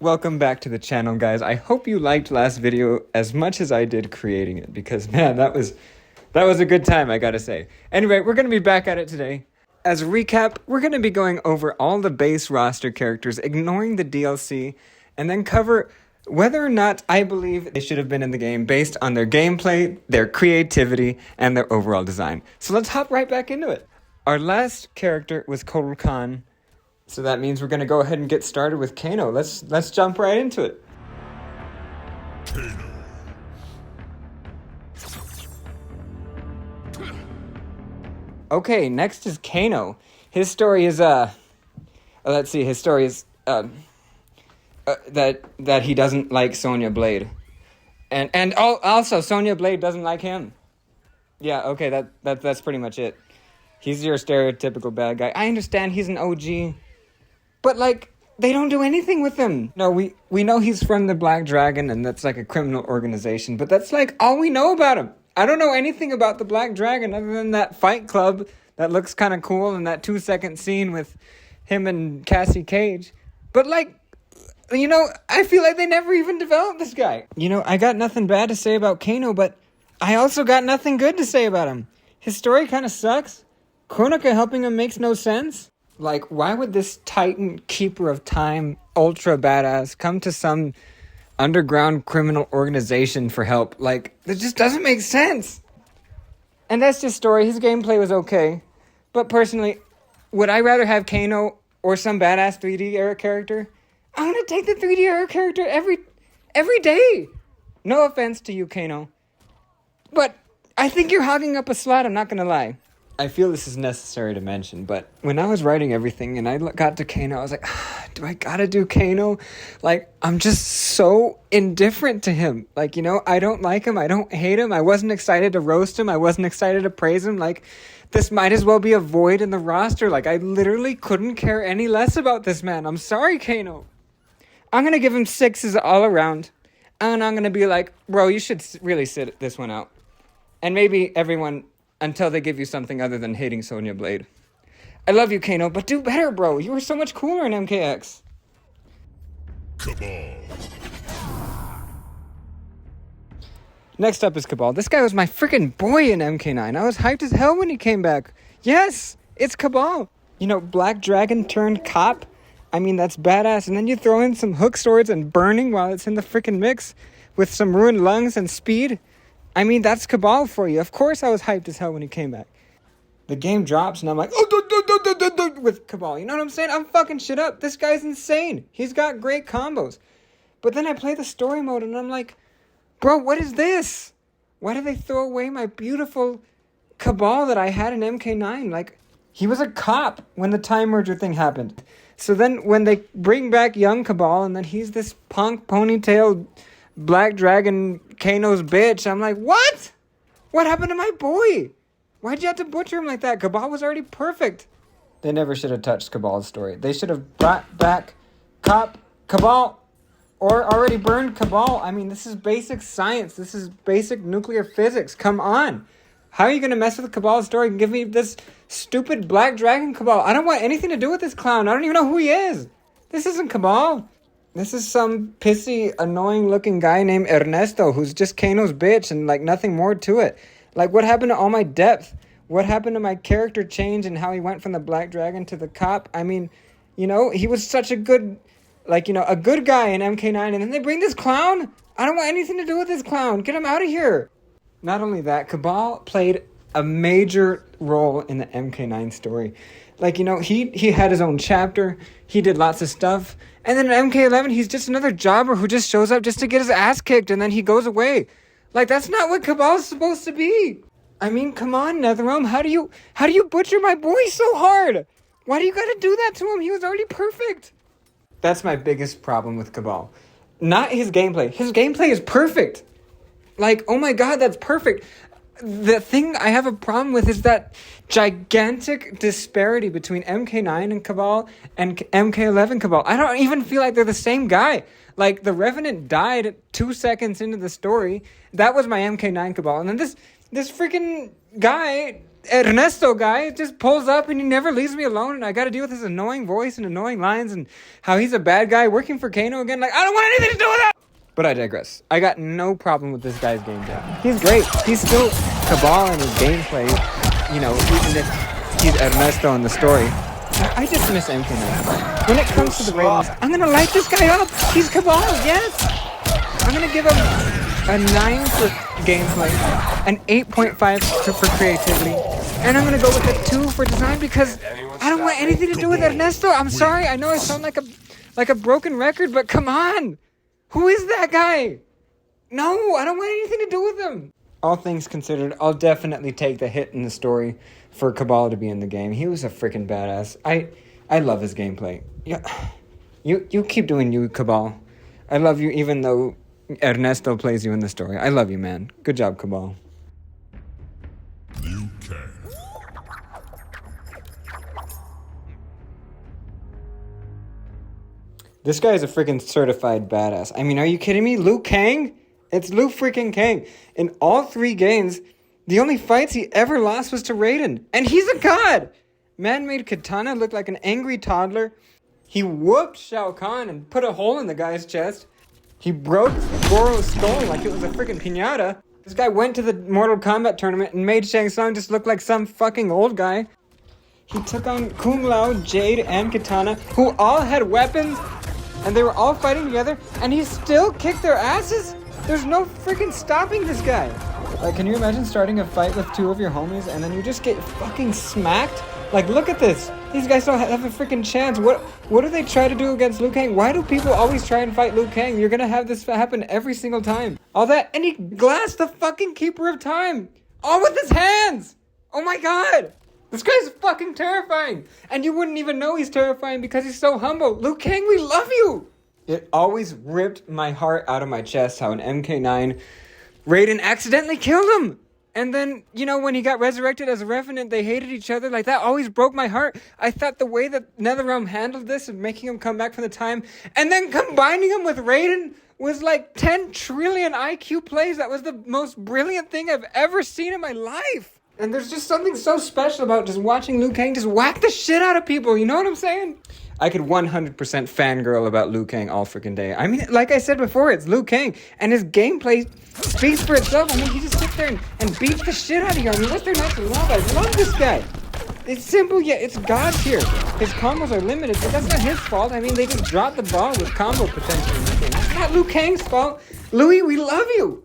Welcome back to the channel, guys. I hope you liked last video as much as I did creating it, because man, that was a good time, I gotta say. Anyway, we're gonna be back at it today. As a recap, we're gonna be going over all the base roster characters, ignoring the DLC, and then cover whether or not I believe they should have been in the game based on their gameplay, their creativity, and their overall design. So let's hop right back into it. Our last character was Kotal Khan. So that means we're going to go ahead and get started with Kano. Let's jump right into it. Okay, next is Kano. His story is let's see. His story is that he doesn't like Sonya Blade, and also Sonya Blade doesn't like him. Yeah, okay, that's pretty much it. He's your stereotypical bad guy. I understand he's an OG. But, like, they don't do anything with him. No, we know he's from the Black Dragon, and that's like a criminal organization, but that's like all we know about him. I don't know anything about the Black Dragon other than that fight club that looks kind of cool and that 2-second scene with him and Cassie Cage. But, like, you know, I feel like they never even developed this guy. You know, I got nothing bad to say about Kano, but I also got nothing good to say about him. His story kind of sucks. Kronika helping him makes no sense. Like, why would this Titan Keeper of Time, ultra badass, come to some underground criminal organization for help? Like, that just doesn't make sense. And that's just story. His gameplay was okay. But personally, would I rather have Kano or some badass 3D era character? I'm gonna take the 3D era character every day. No offense to you, Kano. But I think you're hogging up a slot, I'm not gonna lie. I feel this is necessary to mention, but when I was writing everything and I got to Kano, I was like, do I gotta do Kano? Like, I'm just so indifferent to him. Like, you know, I don't like him. I don't hate him. I wasn't excited to roast him. I wasn't excited to praise him. Like, this might as well be a void in the roster. Like, I literally couldn't care any less about this man. I'm sorry, Kano. I'm gonna give him 6s all around. And I'm gonna be like, bro, you should really sit this one out. And maybe everyone... until they give you something other than hating Sonya Blade. I love you, Kano, but do better, bro. You were so much cooler in MKX. Cabal. Next up is Cabal. This guy was my freaking boy in MK9. I was hyped as hell when he came back. Yes, it's Cabal. You know, Black Dragon turned cop. I mean, that's badass. And then you throw in some hook swords and burning while it's in the freaking mix with some ruined lungs and speed. I mean, that's Cabal for you. Of course I was hyped as hell when he came back. The game drops and I'm like, with Cabal. You know what I'm saying? I'm fucking shit up. This guy's insane. He's got great combos. But then I play the story mode and I'm like, bro, what is this? Why did they throw away my beautiful Cabal that I had in MK9? Like, he was a cop when the time merger thing happened. So then when they bring back young Cabal and then he's this punk ponytail Black Dragon Kano's bitch. I'm like, what? What happened to my boy? Why'd you have to butcher him like that? Cabal was already perfect. They never should have touched Cabal's story. They should have brought back Cabal or already burned Cabal. I mean, this is basic science. This is basic nuclear physics. Come on. How are you going to mess with Cabal's story and give me this stupid Black Dragon Cabal? I don't want anything to do with this clown. I don't even know who he is. This isn't Cabal. This is some pissy, annoying-looking guy named Ernesto who's just Kano's bitch and, like, nothing more to it. Like, what happened to all my depth? What happened to my character change and how he went from the Black Dragon to the cop? I mean, you know, he was such a good, like, you know, a good guy in MK9, and then they bring this clown? I don't want anything to do with this clown. Get him out of here. Not only that, Cabal played a major role in the MK9 story. Like, you know, he had his own chapter. He did lots of stuff. And then in MK11, he's just another jobber who just shows up just to get his ass kicked and then he goes away. Like, that's not what Cabal's supposed to be. I mean, come on, NetherRealm. How do you butcher my boy so hard? Why do you gotta do that to him? He was already perfect. That's my biggest problem with Cabal. Not his gameplay. His gameplay is perfect. Like, oh my god, that's perfect. The thing I have a problem with is that gigantic disparity between MK9 and Cabal and MK11 Cabal. I don't even feel like they're the same guy. Like, the Revenant died 2 seconds into the story. That was my MK9 Cabal. And then this freaking guy Ernesto guy just pulls up and he never leaves me alone, and I gotta deal with his annoying voice and annoying lines and how he's a bad guy working for Kano again. Like, I don't want anything to do with that! But I digress. I got no problem with this guy's gameplay. He's great. He's still Cabal in his gameplay, you know, even if he's Ernesto in the story. I just miss MK9. When it comes to the ratings, I'm gonna light this guy up. He's Cabal, yes! I'm gonna give him a 9 for gameplay, an 8.5 for creativity, and I'm gonna go with a 2 for design because I don't want anything to do with Ernesto. I'm sorry, I know I sound like a broken record, but come on! Who is that guy? No, I don't want anything to do with him. All things considered, I'll definitely take the hit in the story for Cabal to be in the game. He was a freaking badass. I love his gameplay. Yeah, you keep doing you, Cabal. I love you even though Ernesto plays you in the story. I love you, man. Good job, Cabal. Liu Kang. This guy is a freaking certified badass. I mean, are you kidding me? Liu Kang? It's Liu freaking Kang. In all 3 games, the only fights he ever lost was to Raiden. And he's a god! Man made Katana look like an angry toddler. He whooped Shao Kahn and put a hole in the guy's chest. He broke Goro's skull like it was a freaking piñata. This guy went to the Mortal Kombat tournament and made Shang Tsung just look like some fucking old guy. He took on Kung Lao, Jade, and Katana, who all had weapons, and they were all fighting together, and he still kicked their asses? There's no freaking stopping this guy. Like, can you imagine starting a fight with 2 of your homies, and then you just get fucking smacked? Like, look at this. These guys don't have a freaking chance. What do they try to do against Liu Kang? Why do people always try and fight Liu Kang? You're gonna have this happen every single time. All that, and he glassed the fucking Keeper of Time. All with his hands. Oh my god. This guy's fucking terrifying. And you wouldn't even know he's terrifying because he's so humble. Liu Kang, we love you. It always ripped my heart out of my chest how in MK9, Raiden accidentally killed him. And then, you know, when he got resurrected as a Revenant, they hated each other. Like, that always broke my heart. I thought the way that NetherRealm handled this and making him come back from the time and then combining him with Raiden was like 10 trillion IQ plays. That was the most brilliant thing I've ever seen in my life. And there's just something so special about just watching Liu Kang just whack the shit out of people. You know what I'm saying? I could 100% fangirl about Liu Kang all freaking day. I mean, like I said before, it's Liu Kang. And his gameplay speaks for itself. I mean, he just sits there and beats the shit out of you. I mean, what's there not to love? I love this guy. It's simple, yet it's God tier. His combos are limited, but that's not his fault. I mean, they just dropped the ball with combo potential in this game. It's not Liu Kang's fault. Louis, we love you.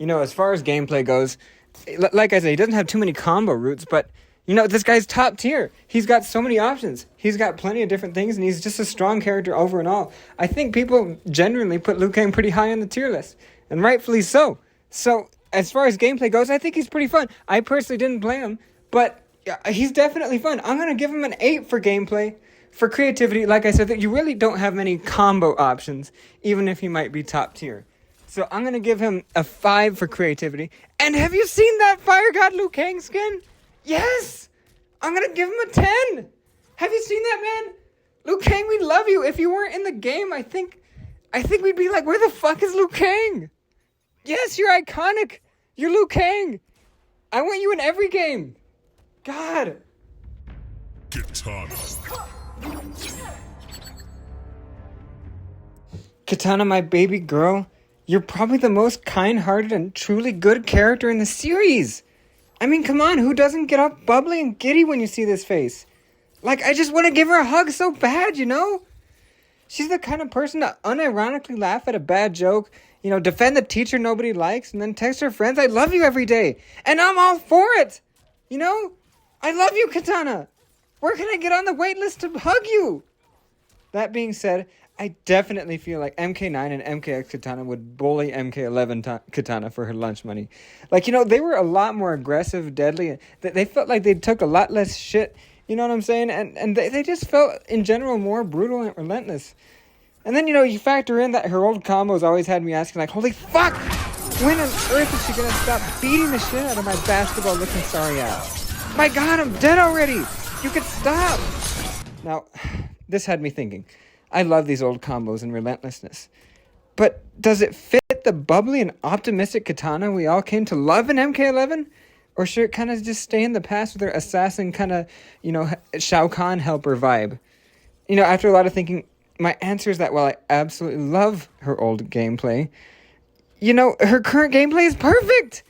You know, as far as gameplay goes, like I said, he doesn't have too many combo routes, but you know, this guy's top tier. He's got so many options. He's got plenty of different things, and he's just a strong character over and all. I think people generally put Liu Kang pretty high on the tier list, and rightfully so. So, as far as gameplay goes, I think he's pretty fun. I personally didn't play him, but he's definitely fun. I'm going to give him an 8 for gameplay. For creativity, like I said, that you really don't have many combo options, even if he might be top tier. So I'm going to give him a 5 for creativity. And have you seen that Fire God Liu Kang skin? Yes! I'm gonna give him a 10! Have you seen that, man? Liu Kang, we love you. If you weren't in the game, I think we'd be like, where the fuck is Liu Kang? Yes, you're iconic. You're Liu Kang. I want you in every game. God. Katana. Katana, my baby girl, you're probably the most kind-hearted and truly good character in the series. I mean, come on, who doesn't get up bubbly and giddy when you see this face? Like, I just want to give her a hug so bad, you know? She's the kind of person to unironically laugh at a bad joke, you know, defend the teacher nobody likes, and then text her friends, I love you every day. And I'm all for it. You know? I love you, Katana. Where can I get on the wait list to hug you? That being said, I definitely feel like MK9 and MKX Katana would bully MK11 Katana for her lunch money. Like, you know, they were a lot more aggressive, deadly. They felt like they took a lot less shit, you know what I'm saying? And they just felt, in general, more brutal and relentless. And then, you know, you factor in that her old combos always had me asking, like, holy fuck! When on earth is she gonna stop beating the shit out of my basketball-looking sorry ass? My god, I'm dead already! You could stop! Now, this had me thinking. I love these old combos and relentlessness. But does it fit the bubbly and optimistic Katana we all came to love in MK11? Or should it kind of just stay in the past with her assassin kind of, Shao Kahn helper vibe? After a lot of thinking, my answer is that while I absolutely love her old gameplay, her current gameplay is perfect.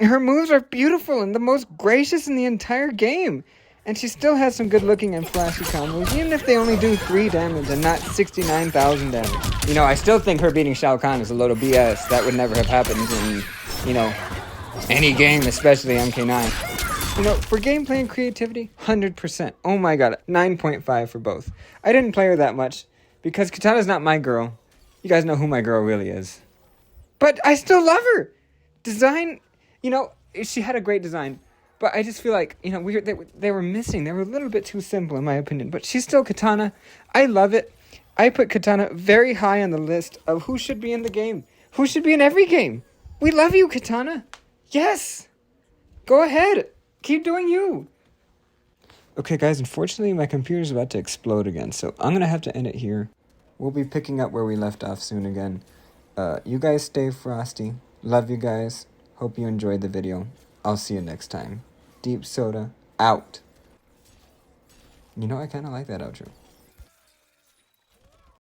Her moves are beautiful and the most gracious in the entire game. And she still has some good looking and flashy combos, even if they only do 3 damage and not 69,000 damage. I still think her beating Shao Kahn is a load of BS. That would never have happened in, any game, especially MK9. For gameplay and creativity, 100%. Oh my god, 9.5 for both. I didn't play her that much because Kitana's not my girl. You guys know who my girl really is. But I still love her. Design, she had a great design. But I just feel like, they were missing. They were a little bit too simple, in my opinion. But she's still Kitana. I love it. I put Kitana very high on the list of who should be in the game. Who should be in every game. We love you, Kitana. Yes. Go ahead. Keep doing you. Okay, guys, unfortunately, my computer's about to explode again. So I'm going to have to end it here. We'll be picking up where we left off soon again. You guys stay frosty. Love you guys. Hope you enjoyed the video. I'll see you next time. Deep Soda, out. I kind of like that outro.